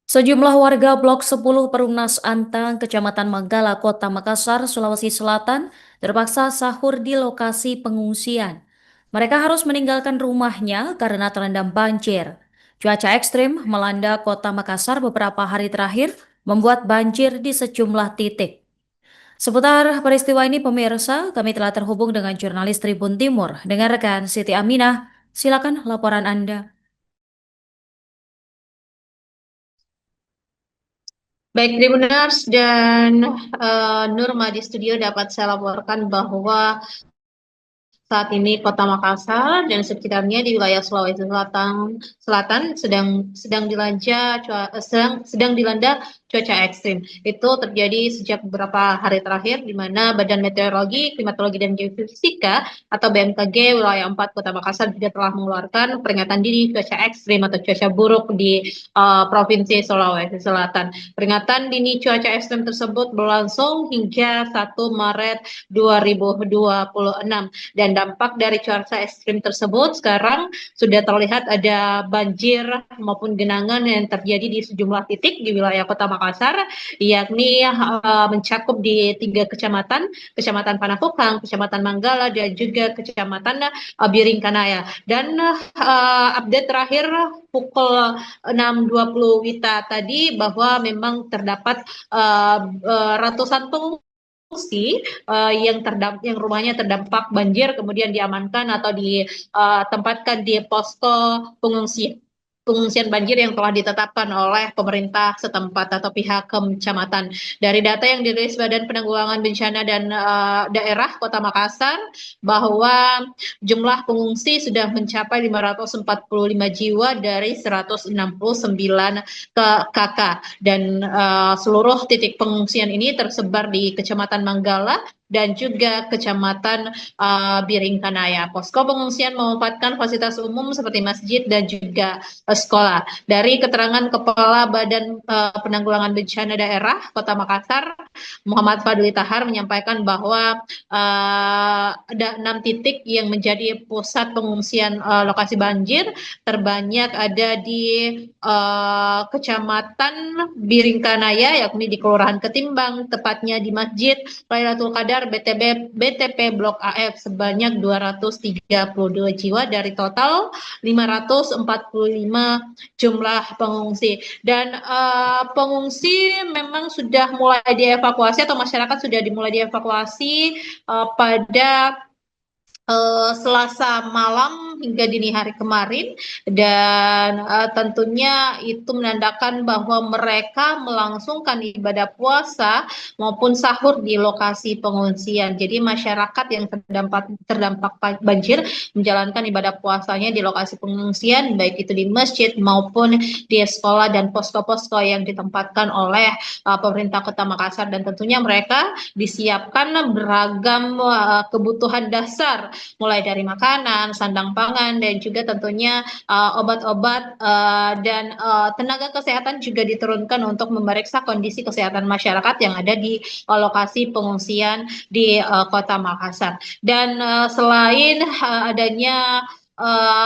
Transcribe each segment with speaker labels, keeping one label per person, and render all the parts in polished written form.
Speaker 1: Sejumlah warga Blok 10 Perumnas Antang, Kecamatan Manggala, Kota Makassar, Sulawesi Selatan, terpaksa sahur di lokasi pengungsian. Mereka harus meninggalkan rumahnya karena terendam banjir. Cuaca ekstrim melanda Kota Makassar beberapa hari terakhir, membuat banjir di sejumlah titik. Seputar peristiwa ini pemirsa, kami telah terhubung dengan jurnalis Tribun Timur dengan rekan Siti Aminah. Silakan laporan Anda.
Speaker 2: Baik, Tribuners dan Nurma di studio dapat saya laporkan bahwa saat ini Kota Makassar dan sekitarnya di wilayah Sulawesi Selatan sedang dilanda cuaca ekstrim. Itu terjadi sejak beberapa hari terakhir di mana Badan Meteorologi, Klimatologi dan Geofisika atau BMKG wilayah 4 Kota Makassar juga telah mengeluarkan peringatan dini cuaca ekstrim atau cuaca buruk di Provinsi Sulawesi Selatan. Peringatan dini cuaca ekstrim tersebut berlangsung hingga 1 Maret 2026 dan dampak dari cuaca ekstrim tersebut sekarang sudah terlihat ada banjir maupun genangan yang terjadi di sejumlah titik di wilayah Kota Makassar, yakni mencakup di 3 kecamatan, Kecamatan Panakukang, Kecamatan Manggala, dan juga Kecamatan Biringkanaya. Dan update terakhir pukul 6.20 WITA tadi bahwa memang terdapat ratusan pengungsi yang rumahnya terdampak banjir kemudian diamankan atau ditempatkan di posko pengungsian banjir yang telah ditetapkan oleh pemerintah setempat atau pihak kecamatan. Dari data yang dirilis Badan Penanggulangan Bencana dan Daerah Kota Makassar bahwa jumlah pengungsi sudah mencapai 545 jiwa dari 169 KK dan seluruh titik pengungsian ini tersebar di Kecamatan Manggala dan juga Kecamatan Biringkanaya. Posko pengungsian memanfaatkan fasilitas umum seperti masjid dan juga sekolah. Dari keterangan Kepala Badan Penanggulangan Bencana Daerah Kota Makassar, Muhammad Fadli Tahar menyampaikan bahwa ada 6 titik yang menjadi pusat pengungsian lokasi banjir. Terbanyak ada di Kecamatan Biringkanaya, yakni di Kelurahan Ketimbang, tepatnya di Masjid Lailatul Qadar BTP Blok AF sebanyak 232 jiwa dari total 545 jumlah pengungsi. Dan pengungsi memang sudah mulai dievakuasi atau masyarakat sudah dimulai dievakuasi pada Selasa malam hingga dini hari kemarin, dan tentunya itu menandakan bahwa mereka melangsungkan ibadah puasa maupun sahur di lokasi pengungsian. Jadi masyarakat yang terdampak banjir menjalankan ibadah puasanya di lokasi pengungsian, baik itu di masjid maupun di sekolah dan posko-posko yang ditempatkan oleh pemerintah Kota Makassar. Dan tentunya mereka disiapkan beragam kebutuhan dasar, mulai dari makanan, sandang pangan, dan juga tentunya obat-obat dan tenaga kesehatan juga diturunkan untuk memeriksa kondisi kesehatan masyarakat yang ada di lokasi pengungsian di Kota Makassar. Dan selain adanya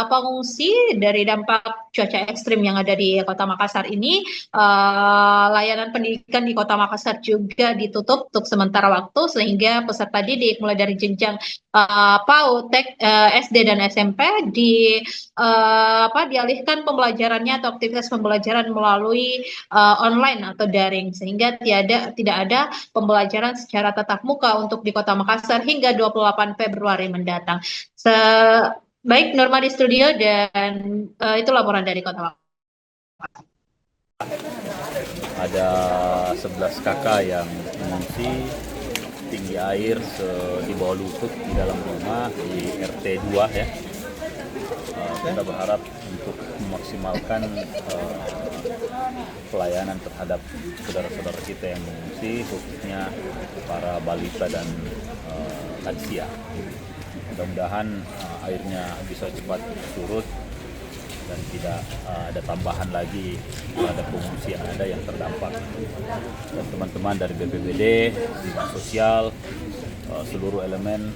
Speaker 2: pengungsi dari dampak cuaca ekstrim yang ada di Kota Makassar ini, layanan pendidikan di Kota Makassar juga ditutup untuk sementara waktu sehingga peserta didik mulai dari jenjang PAUD, SD dan SMP dialihkan pembelajarannya atau aktivitas pembelajaran melalui online atau daring, sehingga tidak ada pembelajaran secara tatap muka untuk di Kota Makassar hingga 28 Februari mendatang. Baik, Norma di studio, dan itu laporan dari Kota Makassar.
Speaker 3: Ada 11 kakak yang mengungsi, tinggi air di bawah lutut di dalam rumah di RT 2 ya. Kita berharap untuk memaksimalkan pelayanan terhadap saudara-saudara kita yang mengungsi, khususnya para balita dan lansia. Mudah-mudahan airnya bisa cepat surut dan tidak ada tambahan lagi pada pengungsi yang ada yang terdampak. Dan teman-teman dari BPBD, Dinas Sosial, seluruh elemen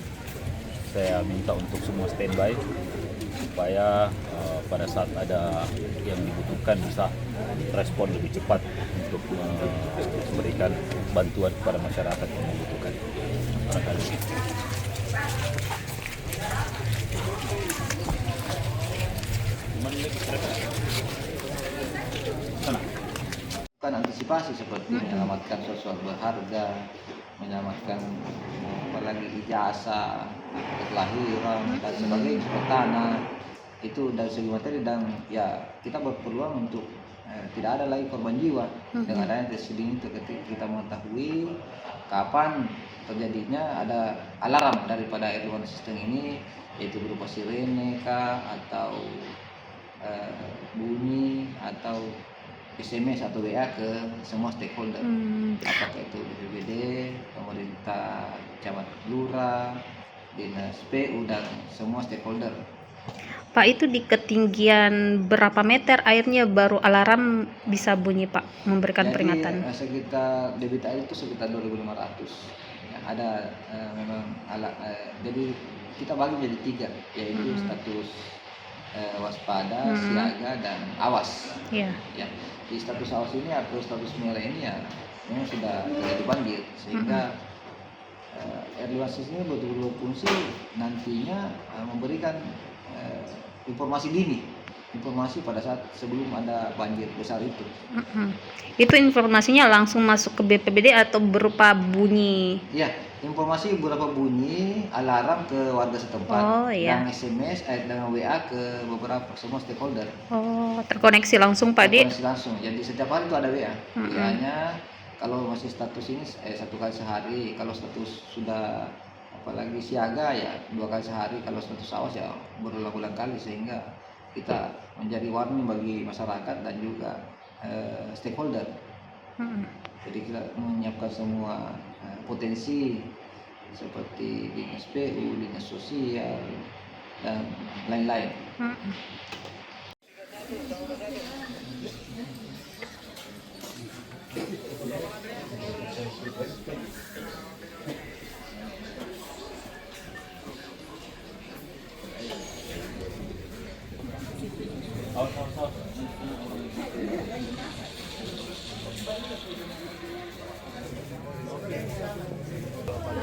Speaker 3: saya minta untuk semua standby supaya pada saat ada yang dibutuhkan bisa respon lebih cepat untuk memberikan bantuan kepada masyarakat yang membutuhkan. Terima kasih.
Speaker 4: Kan antisipasi seperti menyelamatkan sesuatu berharga, menyelamatkan apalagi ijazah, kelahiran dan sebagainya, seperti tanah itu dari segi materi, dan ya kita berpeluang untuk tidak ada lagi korban jiwa dengan adanya tes ini. Ketika kita mengetahui kapan terjadinya ada alarm daripada early warning system ini, yaitu berupa sirene kah, atau bunyi atau SMS atau WA ke semua stakeholder, apakah itu BPBD, pemerintah, camat, lurah, dinas PU dan semua stakeholder.
Speaker 5: Pak, itu di ketinggian berapa meter airnya baru alarm bisa bunyi, Pak, memberikan peringatan?
Speaker 4: Jadi sekitar debit air itu sekitar 2.500. Ya, ada memang jadi kita bagi jadi 3, yaitu status waspada, siaga, dan awas.
Speaker 5: Iya.
Speaker 4: Ya, di status awas ini atau status merah ini ya memang sudah terjadi banjir, sehingga early warning system ini betul-betul fungsi nantinya memberikan informasi dini, informasi pada saat sebelum ada banjir besar itu.
Speaker 5: Itu informasinya langsung masuk ke BPBD atau berupa bunyi?
Speaker 4: Ya, informasi beberapa bunyi alarm ke warga setempat,
Speaker 5: Oh, iya.
Speaker 4: dan SMS dan WA ke beberapa semua stakeholder.
Speaker 5: Oh, terkoneksi langsung, Pak, Di?
Speaker 4: Terkoneksi langsung. Jadi setiap hari itu ada WA. WA-nya kalau masih status ini 1 kali sehari, kalau status sudah apalagi siaga ya 2 kali sehari, kalau status awas ya berulang-ulang kali, sehingga kita menjadi warning bagi masyarakat dan juga stakeholder. Jadi kita menyiapkan semua potensi seperti dinas PU, dinas sosial, dan lain-lain.